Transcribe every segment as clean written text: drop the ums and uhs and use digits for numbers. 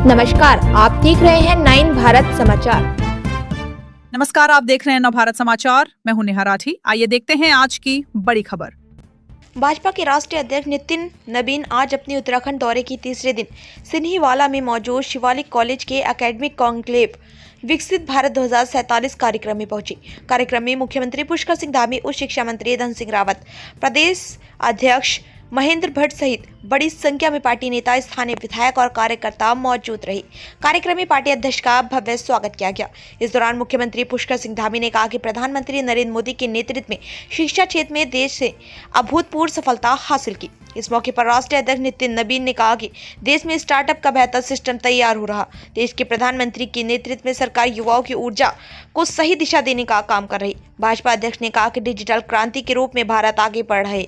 नमस्कार, आप देख रहे हैं 9 भारत समाचार। नमस्कार, आप देख रहे हैं नवभारत समाचार। मैं हूं नेहा राठी। आइए देखते हैं आज की बड़ी खबर। भाजपा के राष्ट्रीय अध्यक्ष नितिन नबीन आज अपने उत्तराखंड दौरे के तीसरे दिन सिन्हीवाला में मौजूद शिवालिक कॉलेज के एकेडमिक कॉन्क्लेव विकसित भारत 2047 कार्यक्रम में पहुंचे। कार्यक्रम में मुख्यमंत्री पुष्कर सिंह धामी, उच्च शिक्षा मंत्री धन सिंह रावत, प्रदेश अध्यक्ष महेंद्र भट्ट सहित बड़ी संख्या में पार्टी नेता, स्थानीय विधायक और कार्यकर्ता मौजूद रहे। कार्यक्रम में पार्टी अध्यक्ष का भव्य स्वागत किया गया। इस दौरान मुख्यमंत्री पुष्कर सिंह धामी ने कहा कि प्रधानमंत्री नरेंद्र मोदी के नेतृत्व में शिक्षा क्षेत्र में देश से अभूतपूर्व सफलता हासिल की। इस मौके पर राष्ट्रीय अध्यक्ष नितिन नबीन ने कहा कि देश में स्टार्टअप का बेहतर सिस्टम तैयार हो रहा। देश के प्रधानमंत्री के नेतृत्व में सरकार युवाओं की ऊर्जा को सही दिशा देने का काम कर रही। भाजपा अध्यक्ष ने कहा कि डिजिटल क्रांति के रूप में भारत आगे बढ़ रहा है।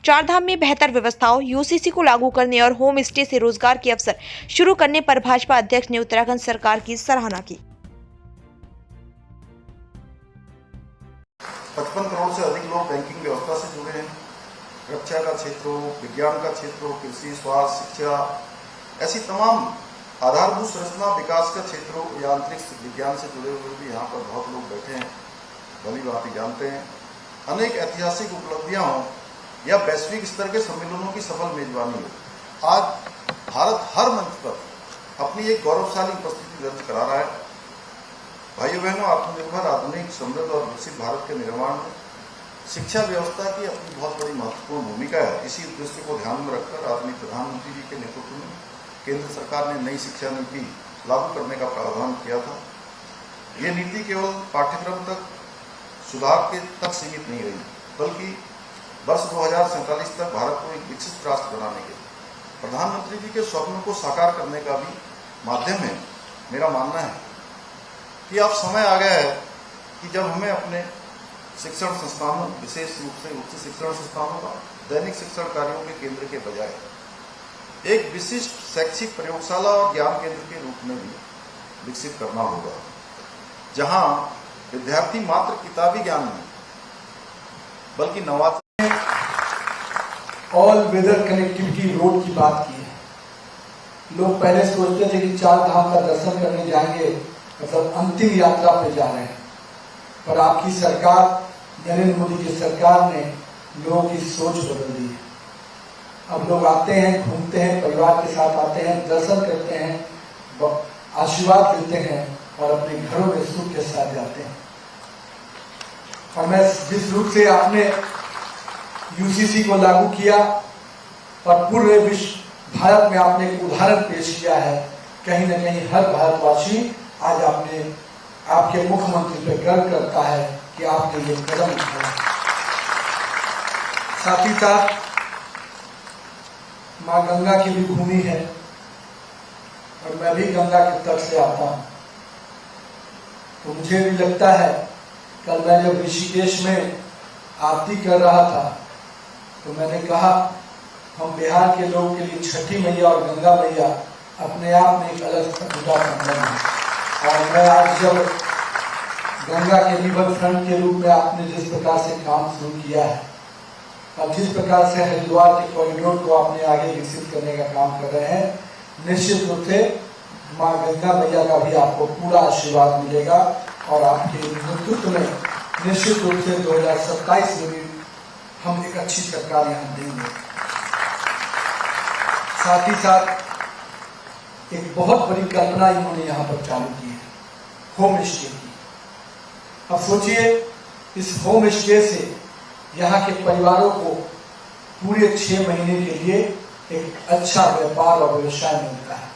चारधाम में बेहतर व्यवस्थाओं, यूसीसी को लागू करने और होम स्टे से रोजगार के अवसर शुरू करने पर भाजपा अध्यक्ष ने उत्तराखंड सरकार की सराहना की। 55 करोड़ से अधिक लोग बैंकिंग व्यवस्था से जुड़े हैं। रक्षा का क्षेत्र हो, विज्ञान का क्षेत्र हो, कृषि, स्वास्थ्य, शिक्षा, ऐसी तमाम आधारभूत संरचना विकास का क्षेत्र हो, या अंतरिक्ष विज्ञान से जुड़े हुए भी यहाँ पर बहुत लोग बैठे हैं, भली भांति जानते हैं। अनेक ऐतिहासिक उपलब्धियां हों या वैश्विक स्तर के सम्मेलनों की सफल मेजबानी हो, आज भारत हर मंच पर अपनी एक गौरवशाली उपस्थिति दर्ज करा रहा है। भाइयों बहनों, आत्मनिर्भर, आधुनिक, समृद्ध और विकसित भारत के निर्माण में शिक्षा व्यवस्था की अपनी बहुत बड़ी महत्वपूर्ण भूमिका है। इसी उद्देश्य को ध्यान में रखकर आदरणीय प्रधानमंत्री जी के नेतृत्व में केंद्र सरकार ने नई शिक्षा नीति लागू करने का प्रावधान किया था। ये नीति केवल पाठ्यक्रम तक सुधार के तक सीमित नहीं रही, बल्कि वर्ष 2047 तक भारत को एक विकसित राष्ट्र बनाने के प्रधानमंत्री जी के स्वप्न को साकार करने का भी माध्यम है। मेरा मानना है कि अब समय आ गया है कि जब हमें अपने शिक्षण संस्थानों, विशेष रूप से उच्च शिक्षण संस्थानों का दैनिक शिक्षण कार्यों के केंद्र के बजाय एक विशिष्ट शैक्षिक प्रयोगशाला और ज्ञान केंद्र के रूप में भी विकसित करना होगा, जहां विद्यार्थी मात्र किताबी ज्ञान नहीं बल्कि नवाचार ऑल वेदर कनेक्टिविटी रोड की बात की है। लोग पहले सोचते थे कि चार धाम का दर्शन करने जाएंगे, मतलब अंतिम यात्रा पे जा रहे हैं, पर आपकी सरकार, नरेंद्र मोदी की सरकार ने लोगों की सोच बदल दी है। अब लोग आते हैं, घूमते हैं, परिवार के साथ आते हैं, दर्शन करते हैं, आशीर्वाद लेते हैं और अपने घरों में सुख के साथ जाते हैं। और मैं जिस रूप से आपने यूसीसी को लागू किया और पूरे विश्व भारत में आपने एक उदाहरण पेश किया है, कहीं न कहीं हर भारतवासी आज आपके मुख्यमंत्री पे गर्व करता है कि आपने ये कदम उठाया। साथ ही साथ मां गंगा की भी भूमि है और मैं भी गंगा के तट से आता हूं, तो मुझे भी लगता है, कल मैं जब ऋषिकेश में आरती कर रहा था तो मैंने कहा हम बिहार के लोगों के लिए छठी मैया और गंगा मैया अपने आप में एक अलग जुदा संबंध है। और मैं आज जब गंगा के रिवर फ्रंट के रूप में आपने जिस प्रकार से काम शुरू किया है और जिस प्रकार से हरिद्वार के कॉरिडोर को आपने आगे विकसित करने का काम कर रहे हैं, निश्चित रूप से मां गंगा मैया का भी आपको पूरा आशीर्वाद मिलेगा और आपके नेतृत्व में निश्चित रूप से 2027 में भी हम एक अच्छी सरकार यहाँ देंगे। साथ ही साथ एक बहुत बड़ी कल्पना इन्होंने यहाँ पर चालू की है, होम स्टे की। अब सोचिए, इस होम स्टे से यहाँ के परिवारों को पूरे 6 महीने के लिए एक अच्छा व्यापार और व्यवसाय मिलता है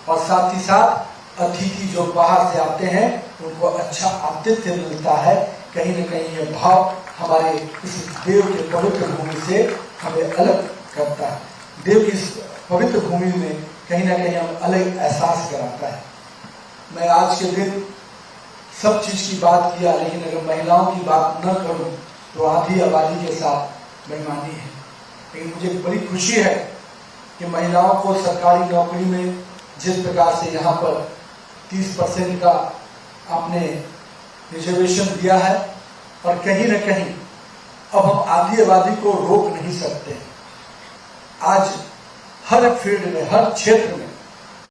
और साथ ही साथ अतिथि जो बाहर से आते हैं उनको अच्छा आतिथ्य मिलता है। कहीं न कहीं ये भाव हमारे इस देव के पवित्र भूमि से हमें अलग करता है। देव की इस पवित्र भूमि में कहीं ना कहीं हम अलग एहसास कराता है। मैं आज के दिन सब चीज की बात किया, लेकिन अगर महिलाओं की बात न करूं तो आधी आबादी के साथ बेईमानी है। लेकिन मुझे बड़ी खुशी है कि महिलाओं को सरकारी नौकरी में जिस प्रकार से यहाँ पर 30% का आपने रिजर्वेशन दिया है, और कहीं न कहीं अब हम आधी आबादी को रोक नहीं सकते। आज हर फील्ड में, हर क्षेत्र में